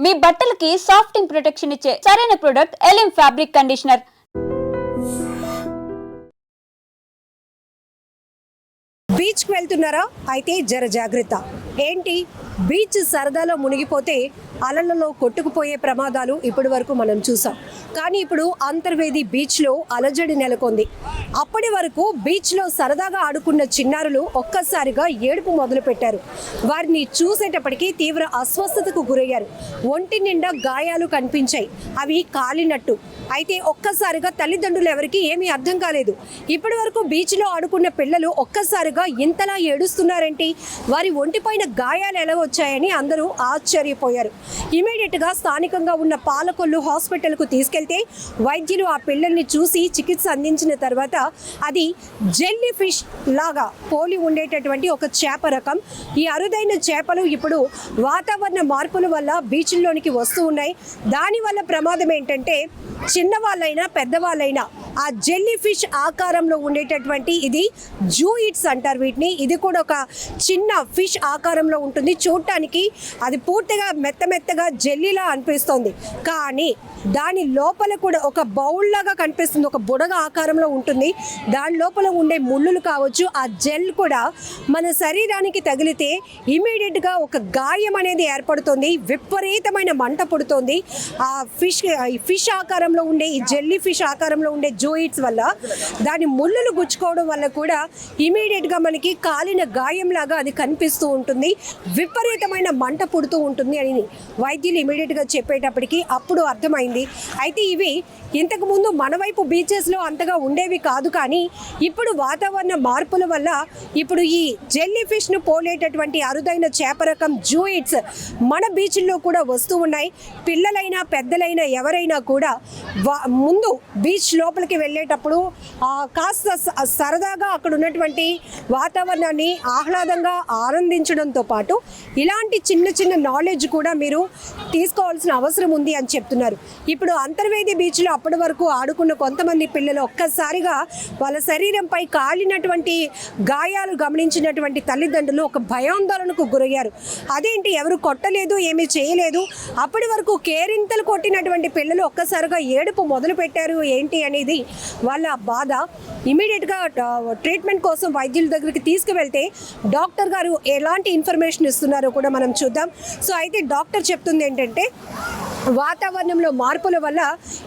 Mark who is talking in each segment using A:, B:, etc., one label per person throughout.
A: మీ బట్టలకి సాఫ్టింగ్ ప్రొటెక్షన్ ఇచ్చే సరైన ప్రొడక్ట్ ఎలిమ్ ఫ్యాబ్రిక్ కండిషనర్.
B: బీచ్కి వెళ్తున్నారా? అయితే జర జాగ్రత్త. ఏంటి, బీచ్ సరదాలో మునిగిపోతే అలలలో కొట్టుకుపోయే ప్రమాదాలు ఇప్పటి వరకు మనం చూసాం. కానీ ఇప్పుడు అంతర్వేది బీచ్లో అలజడి నెలకొంది. అప్పటి వరకు బీచ్లో సరదాగా ఆడుకున్న చిన్నారులు ఒక్కసారిగా ఏడుపు మొదలుపెట్టారు. వారిని చూసేటప్పటికీ తీవ్ర అస్వస్థతకు గురయ్యారు. ఒంటి నిండా గాయాలు కనిపించాయి, అవి కాలినట్టు. అయితే ఒక్కసారిగా తల్లిదండ్రులు ఎవరికి ఏమీ అర్థం కాలేదు. ఇప్పటి వరకు బీచ్లో ఆడుకున్న పిల్లలు ఒక్కసారిగా ఇంతలా ఏడుస్తున్నారేంటి, వారి ఒంటిపైన గాయాలు ఎలా వచ్చాయని అందరూ ఆశ్చర్యపోయారు. ఇమీడియట్గా స్థానికంగా ఉన్న పాలకొల్లు హాస్పిటల్కు తీసుకెళ్తే వైద్యులు ఆ పిల్లల్ని చూసి చికిత్స అందించిన తర్వాత అది జెల్లీ ఫిష్ లాగా పోలి ఉండేటటువంటి ఒక చేప రకం. ఈ అరుదైన చేపలు ఇప్పుడు వాతావరణ మార్పుల వల్ల బీచ్ల్లోనికి వస్తూ ఉన్నాయి. దానివల్ల ప్రమాదం ఏంటంటే చిన్నవాళ్ళైనా పెద్దవాళ్ళైనా ఆ జెల్లీ ఫిష్ ఆకారంలో ఉండేటటువంటి ఇది జూయిట్స్ అంటారు వీటిని. ఇది కూడా ఒక చిన్న ఫిష్ ఆకారంలో ఉంటుంది. చూడటానికి అది పూర్తిగా మెత్తగా జెల్లీలా అనిపిస్తుంది, కానీ దాని లోపల కూడా ఒక బౌల్ లాగా కనిపిస్తుంది. ఒక బుడగ ఆకారంలో ఉంటుంది. దాని లోపల ఉండే ముళ్ళులు కావచ్చు, ఆ జెల్ కూడా మన శరీరానికి తగిలితే ఇమీడియట్గా ఒక గాయం అనేది ఏర్పడుతుంది. విపరీతమైన మంట పుడుతుంది. ఆ ఫిష్ ఆకారంలో ఉండే ఈ జెల్లీ ఫిష్ ఆకారంలో ఉండే జూయిట్స్ వల్ల దాని ముళ్ళులు గుచ్చుకోవడం వల్ల కూడా ఇమీడియట్గా మనకి కాలిన గాయంలాగా అది కనిపిస్తూ ఉంటుంది. విపరీతమైన మంట పుడుతూ ఉంటుంది అని వైద్యులు ఇమీడియట్గా చెప్పేటప్పటికి అప్పుడు అర్థమైంది. అయితే ఇవి ఇంతకుముందు మన వైపు బీచెస్లో అంతగా ఉండేవి కాదు, కానీ ఇప్పుడు వాతావరణ మార్పుల వల్ల ఇప్పుడు ఈ జెల్లీ ఫిష్ను పోలేటటువంటి అరుదైన చేప రకం జూయిట్స్ మన బీచ్ల్లో కూడా వస్తూ ఉన్నాయి. పిల్లలైనా పెద్దలైనా ఎవరైనా కూడా ముందు బీచ్ లోపలికి వెళ్ళేటప్పుడు కాస్త సరదాగా అక్కడ ఉన్నటువంటి వాతావరణాన్ని ఆహ్లాదంగా ఆనందించడంతో పాటు ఇలాంటి చిన్న నాలెడ్జ్ కూడా మీరు తీసుకోవాల్సిన అవసరం ఉంది అని చెప్తున్నారు. ఇప్పుడు అంతర్వేది బీచ్లో అప్పటి వరకు ఆడుకున్న కొంతమంది పిల్లలు ఒక్కసారిగా వాళ్ళ శరీరంపై కాలినటువంటి గాయాలు గమనించినటువంటి తల్లిదండ్రులు ఒక భయాందోళనకు గురయ్యారు. అదేంటి, ఎవరు కొట్టలేదు, ఏమీ చేయలేదు, అప్పటి వరకు కేరింతలు కొట్టినటువంటి పిల్లలు ఒక్కసారిగా ఏడుపు మొదలు పెట్టారు ఏంటి అనేది వాళ్ళ బాధ. ఇమీడియట్గా ట్రీట్మెంట్ కోసం వైద్యుల దగ్గరికి తీసుకువెళ్తే డాక్టర్ గారు ఎలాంటి ఇన్ఫర్మేషన్ ఇస్తున్నారో కూడా మనం చూద్దాం. సో అయితే డాక్టర్ చెప్తుంది ఏంటంటే వాతావరణంలో మార్పుల వల్ల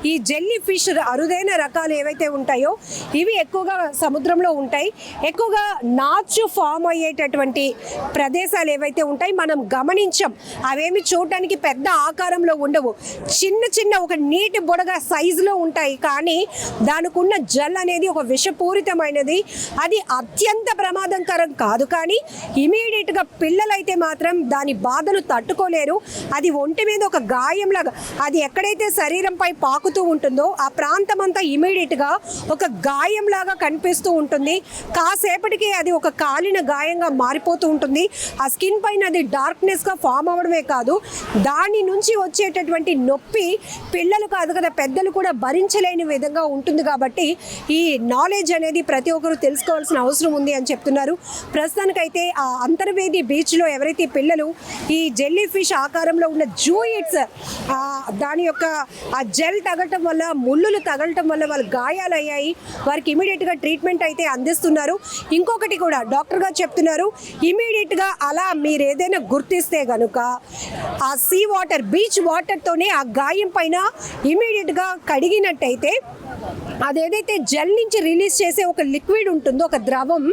B: ఈ జెల్లీ ఫిష్ అరుదైన రకాలు ఏవైతే ఉంటాయో ఇవి ఎక్కువగా సముద్రంలో ఉంటాయి. ఎక్కువగా నాచు ఫామ్ అయ్యేటటువంటి ప్రదేశాలు ఏవైతే ఉంటాయి మనం గమనించాం. అవేమి చూడటానికి పెద్ద ఆకారంలో ఉండవు, చిన్న ఒక నీటి బుడగ సైజులో ఉంటాయి. కానీ దానికి ఉన్న జెల్ అనేది ఒక విషపూరితమైనది. అది అత్యంత ప్రమాదకరం కాదు, కానీ ఇమీడియట్గా పిల్లలైతే మాత్రం దాని బాధను తట్టుకోలేరు. అది ఒంటి మీద ఒక గాయంలాగా అది ఎక్కడైతే శరీరంపై పాకుతూ ఉంటుందో ఆ ప్రాంతం అంతా ఇమీడియట్గా ఒక గాయంలాగా కనిపిస్తూ ఉంటుంది. కాసేపటికి అది ఒక కాలిన గాయంగా మారిపోతూ ఉంటుంది. ఆ స్కిన్ పైన అది డార్క్నెస్గా ఫామ్ అవ్వడమే కాదు, దాని నుంచి వచ్చేటటువంటి నొప్పి పిల్లలు కాదు కదా పెద్దలు కూడా భరించలేని విధంగా ఉంటుంది. కాబట్టి ఈ నాలెడ్జ్ అనేది ప్రతి ఒక్కరూ తెలుసుకోవాల్సిన అవసరం ఉంది అని చెప్తున్నారు. ప్రస్తుతానికైతే ఆ అంతర్వేది బీచ్లో ఎవరైతే పిల్లలు ఈ జెల్లీ ఫిష్ ఆకారంలో ఉన్న జూయిట్స్ దాని యొక్క ఆ జెల్ తగలటం వల్ల ముళ్ళులు తగలటం వల్ల వాళ్ళు గాయాలయ్యాయి. వారికి ఇమీడియట్గా ట్రీట్మెంట్ అయితే అందిస్తున్నారు. ఇంకొకటి కూడా డాక్టర్ గారు చెప్తున్నారు, ఇమీడియట్గా అలా మీరు ఏదైనా గుర్తిస్తే కనుక ఆ సీ వాటర్ బీచ్ వాటర్తోనే ఆ గాయం పైన ఇమీడియట్గా కడిగినట్టయితే అదేదైతే జెల్ నుంచి రిలీజ్ చేసే ఒక లిక్విడ్ ఉంటుందో ఒక ద్రవం,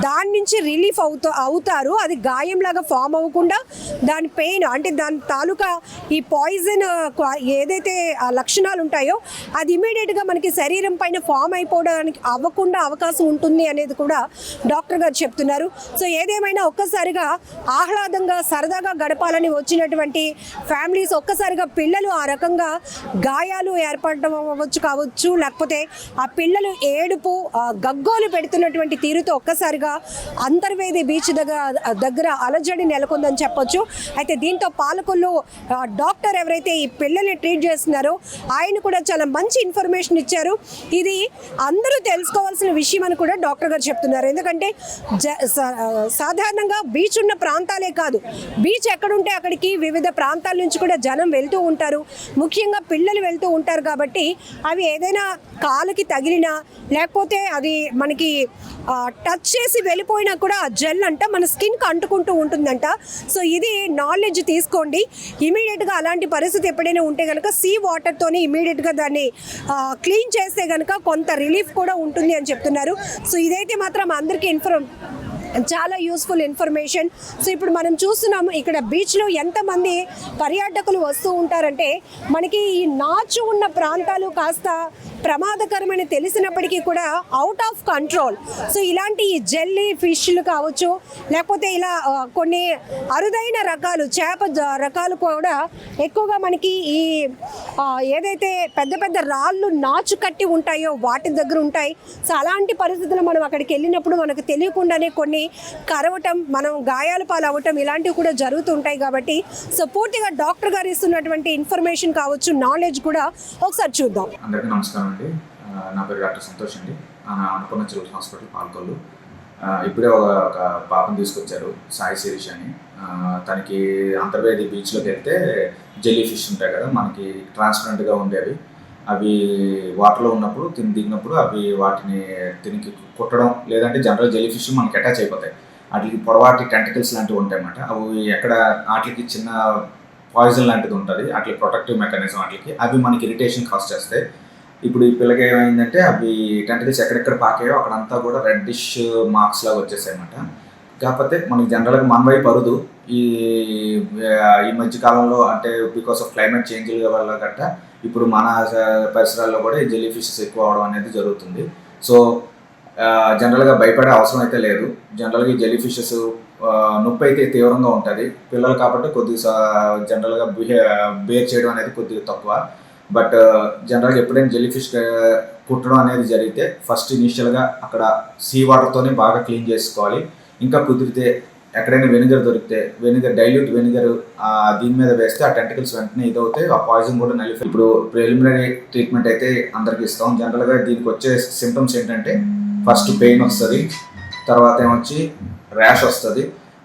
B: దాని నుంచి రిలీఫ్ అవుతారు. అది గాయంలాగా ఫామ్ అవ్వకుండా దాని పెయిన్ అంటే దాని తాలూకా ఈ పాయిజన్ ఏదైతే ఆ లక్షణాలు ఉంటాయో అది ఇమీడియట్గా మనకి శరీరం పైన ఫామ్ అయిపోవడానికి అవ్వకుండా అవకాశం ఉంటుంది అనేది కూడా డాక్టర్ గారు చెప్తున్నారు. సో ఏదేమైనా ఒక్కసారిగా ఆహ్లాదంగా సరదాగా గడపాలని వచ్చినటువంటి ఫ్యామిలీస్ ఒక్కసారిగా పిల్లలు ఆ రకంగా గాయాలు ఏర్పడడం కావచ్చు, లేకపోతే చూస్తే ఆ పిల్లలు ఏడుపు గగ్గోలు పెడుతున్నటువంటి తీరుతో ఒక్కసారిగా అంతర్వేది బీచ్ దగ్గర అలజడి నెలకొందని చెప్పొచ్చు. అయితే దీంతో పాలకొల్లు డాక్టర్ ఎవరైతే ఈ పిల్లల్ని ట్రీట్ చేస్తున్నారో ఆయన కూడా చాలా మంచి ఇన్ఫర్మేషన్ ఇచ్చారు. ఇది అందరూ తెలుసుకోవాల్సిన విషయం అని కూడా డాక్టర్ గారు చెప్తున్నారు. ఎందుకంటే సాధారణంగా బీచ్ ఉన్న ప్రాంతాలే కాదు, బీచ్ ఎక్కడుంటే అక్కడికి వివిధ ప్రాంతాల నుంచి కూడా జనం వెళ్తూ ఉంటారు, ముఖ్యంగా పిల్లలు వెళ్తూ ఉంటారు. కాబట్టి అవి ఏదైనా కాలుకి తగిలినా లేకపోతే అది మనకి టచ్ చేసి వెళ్ళిపోయినా కూడా ఆ జెల్ అంట మన స్కిన్కి అంటుకుంటూ ఉంటుందంట. సో ఇది నాలెడ్జ్ తీసుకోండి. ఇమీడియట్గా అలాంటి పరిస్థితి ఎప్పుడైనా ఉంటే కనుక సీ వాటర్తోని ఇమీడియట్గా దాన్ని క్లీన్ చేస్తే కనుక కొంత రిలీఫ్ కూడా ఉంటుంది అని చెప్తున్నారు. సో ఇదైతే మాత్రం అందరికీ చాలా యూస్ఫుల్ ఇన్ఫర్మేషన్. సో ఇప్పుడు మనం చూస్తున్నాము ఇక్కడ బీచ్లో ఎంతమంది పర్యాటకులు వస్తూ ఉంటారంటే మనకి ఈ నాచు ఉన్న ప్రాంతాలు కాస్త ప్రమాదకరమైన తెలిసినప్పటికీ కూడా అవుట్ ఆఫ్ కంట్రోల్. సో ఇలాంటి ఈ జెల్లీ ఫిష్లు కావచ్చు, లేకపోతే ఇలా కొన్ని అరుదైన రకాలు చేప రకాలు కూడా ఎక్కువగా మనకి ఈ ఏదైతే పెద్ద పెద్ద రాళ్ళు నాచు కట్టి ఉంటాయో వాటి దగ్గర ఉంటాయి. సో అలాంటి పరిస్థితులు మనం అక్కడికి వెళ్ళినప్పుడు మనకు తెలియకుండానే కొన్ని కరవటం, మనం గాయాల పాలు అవ్వటం ఇలాంటివి కూడా జరుగుతుంటాయి. కాబట్టి సో పూర్తిగా డాక్టర్ గారు ఇస్తున్నటువంటి ఇన్ఫర్మేషన్ కావచ్చు, నాలెడ్జ్ కూడా ఒకసారి చూద్దాం.
C: అందరికీ నమస్కారం అండి. నా పేరు డాక్టర్ సంతోష్ అండి. Annapurna children's hospital Palakollu. ఇప్పుడే ఒక పాపను తీసుకొచ్చారు, సాయి శిరీష్ అని. తనకి అంతర్వేది బీచ్లోకి వెళ్తే జెల్లీ ఫిష్ ఉంటాయి కదా మనకి ట్రాన్స్పరెంట్గా ఉండేవి, అవి వాటర్లో ఉన్నప్పుడు దిగినప్పుడు అవి వాటిని తినికి కుట్టడం, లేదంటే జనరల్ జెల్లీ ఫిష్ మనకి అటాచ్ అయిపోతాయి. వాటికి పొడవాటి టెంటికల్స్ లాంటివి ఉంటాయి అన్నమాట. అవి ఎక్కడ వాటికి చిన్న పాయిజన్ లాంటిది ఉంటుంది, వాటికి ప్రొటెక్టివ్ మెకానిజం, వాటికి అవి మనకి ఇరిటేషన్ కాస్ట్ చేస్తాయి. ఇప్పుడు ఈ పిల్లకి ఏమైందంటే అవి టెంటికల్స్ ఎక్కడెక్కడ పాకాయో అక్కడంతా కూడా రెడ్డిష్ మార్క్స్ లాగా వచ్చేసాయి అన్నమాట. కాకపోతే మనకి జనరల్గా మన వైపు అరుదు. ఈ మధ్య కాలంలో అంటే బికాస్ ఆఫ్ క్లైమేట్ చేంజ్ల వల్ల గట్ట ఇప్పుడు మన పరిసరాల్లో కూడా ఈ జెల్లీ ఫిషెస్ ఎక్కువ అవడం అనేది జరుగుతుంది. సో జనరల్గా భయపడే అవసరం అయితే లేదు. జనరల్గా ఈ జెల్లీ ఫిషెస్ నొప్పి అయితే తీవ్రంగా ఉంటుంది పిల్లలు కాబట్టి కొద్దిగా జనరల్గా బేర్ చేయడం అనేది కొద్దిగా తక్కువ. బట్ జనరల్గా ఎప్పుడైనా జెల్లీ ఫిష్ కుట్టడం అనేది జరిగితే ఫస్ట్ ఇనీషియల్గా అక్కడ సీ వాటర్తోనే బాగా క్లీన్ చేసుకోవాలి. ఇంకా కుదిరితే ఎక్కడైనా వెనిగర్ దొరికితే డైల్యూట్ వెనిగర్ దీని మీద వేస్తే ఆ టెంటికల్స్ వెంటనే ఇదవుతాయి, ఆ పాయిజన్ కూడా నలిఫై. ఇప్పుడు ప్రిలిమినరీ ట్రీట్మెంట్ అయితే అందరికి ఇస్తాం. జనరల్గా దీనికి వచ్చే సిమ్టమ్స్ ఏంటంటే ఫస్ట్ పెయిన్ వస్తుంది, తర్వాత ఏమొచ్చి ర్యాష్ వస్తుంది,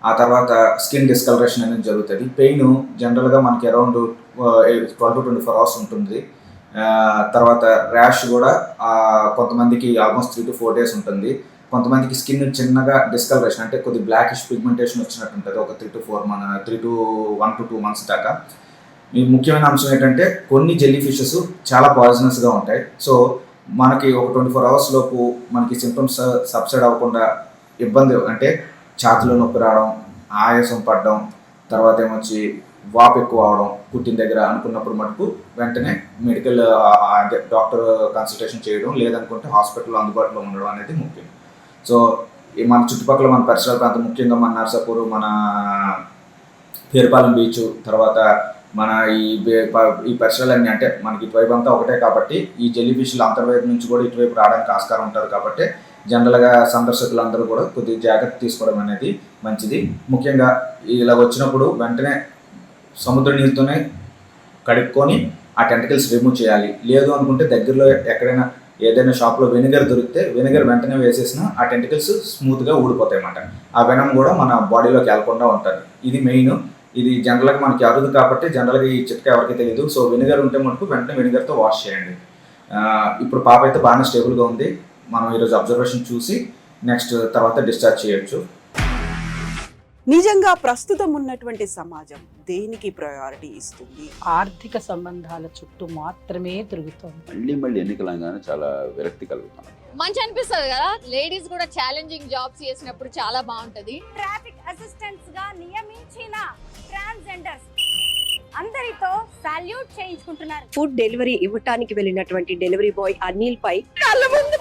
C: ఆ తర్వాత స్కిన్ డిస్కలరేషన్ అనేది జరుగుతుంది. పెయిన్ జనరల్గా మనకి అరౌండ్ 12 to 24 hours ఉంటుంది. తర్వాత ర్యాష్ కూడా కొంతమందికి ఆల్మోస్ట్ 3 to 4 days ఉంటుంది. కొంతమందికి స్కిన్ చిన్నగా డిస్కలరేషన్ అంటే కొద్ది బ్లాకిష్ పిగ్మెంటేషన్ వచ్చినట్టు ఉంటుంది ఒక 3 to 1 to 2 months దాకా. ఈ ముఖ్యమైన అంశం ఏంటంటే కొన్ని జెల్లీ ఫిషెస్ చాలా పాయిజనస్గా ఉంటాయి. సో మనకి ఒక 24 hours లోపు మనకి సింప్టమ్స్ సబ్సైడ్ అవ్వకుండా ఇబ్బంది అంటే ఛాతీలో నొప్పి రావడం, ఆయాసం పడడం, తర్వాత ఏమొచ్చి వాపు ఎక్కువ అవడం కుట్టిన దగ్గర అనుకున్నప్పుడు మటుకు వెంటనే మెడికల్ అంటే డాక్టర్ కన్సల్టేషన్ చేయడం, లేదనుకుంటే హాస్పిటల్లో అందుబాటులో ఉండడం అనేది ముఖ్యం. సో మన చుట్టుపక్కల మన పరిసరాల ప్రాంతం ముఖ్యంగా మన నర్సాపూర్, మన పేరుపాలెం బీచ్, తర్వాత మన ఈ పరిసరాలన్నీ అంటే మనకి ఇటువైపు అంతా ఒకటే కాబట్టి ఈ జెల్లీ ఫిష్లు అంతర్వేది నుంచి కూడా ఇటువైపు రావడానికి ఆస్కారం ఉంటుంది. కాబట్టి జనరల్గా సందర్శకులందరూ కూడా కొద్దిగా జాగ్రత్త తీసుకోవడం అనేది మంచిది. ముఖ్యంగా ఇలా వచ్చినప్పుడు వెంటనే సముద్ర నీరుతోనే కడుక్కొని ఆ టెంటికల్స్ రిమూవ్ చేయాలి. లేదు అనుకుంటే దగ్గరలో ఎక్కడైనా ఏదైనా షాప్లో వెనిగర్ దొరికితే వెనిగర్ వెంటనే వేసేసిన ఆ టెంటికల్స్ స్మూత్గా ఊడిపోతాయి అన్నమాట. ఆ వెనం కూడా మన బాడీలోకి వెళ్ళకుండా ఉంటుంది. ఇది మెయిన్. ఇది జనరల్గా మనకి అరుదు కాబట్టి జనరల్గా ఈ చిట్కా ఎవరికి తెలియదు. సో వెనిగర్ ఉంటే మటుకు వెంటనే వెనిగర్తో వాష్ చేయండి. ఇప్పుడు పాప అయితే బాగానే స్టేబుల్గా ఉంది. మనం ఈరోజు అబ్జర్వేషన్ చూసి నెక్స్ట్ తర్వాత డిశ్చార్జ్ చేయొచ్చు.
D: నిజంగా ప్రస్తుతం ఉన్నటువంటి సమాజం దేనికి ప్రయారిటీ ఇస్తుంది?
E: ఆర్థిక సంబంధాల చుట్టూ మాత్రమే తిరుగుతోంది.
F: మళ్ళీ ఎన్నికలంగానే చాలా విరక్తి కలుగుతాం.
G: మంచి అనిపిస్తుంది కదా, లేడీస్ కూడా ఛాలెంజింగ్ జాబ్స్ చేసినప్పుడు చాలా బాగుంటది.
H: ట్రాఫిక్ అసిస్టెంట్స్ గా నియమించిన ట్రాన్స్జెండర్స్ అందరితో సాల్యూట్ చేయించుకుంటున్నారు.
B: ఫుడ్ డెలివరీ ఇవ్వటానికి వెళ్ళినటువంటి డెలివరీ బాయ్ అనిల్ పై కళ్ళ ముందు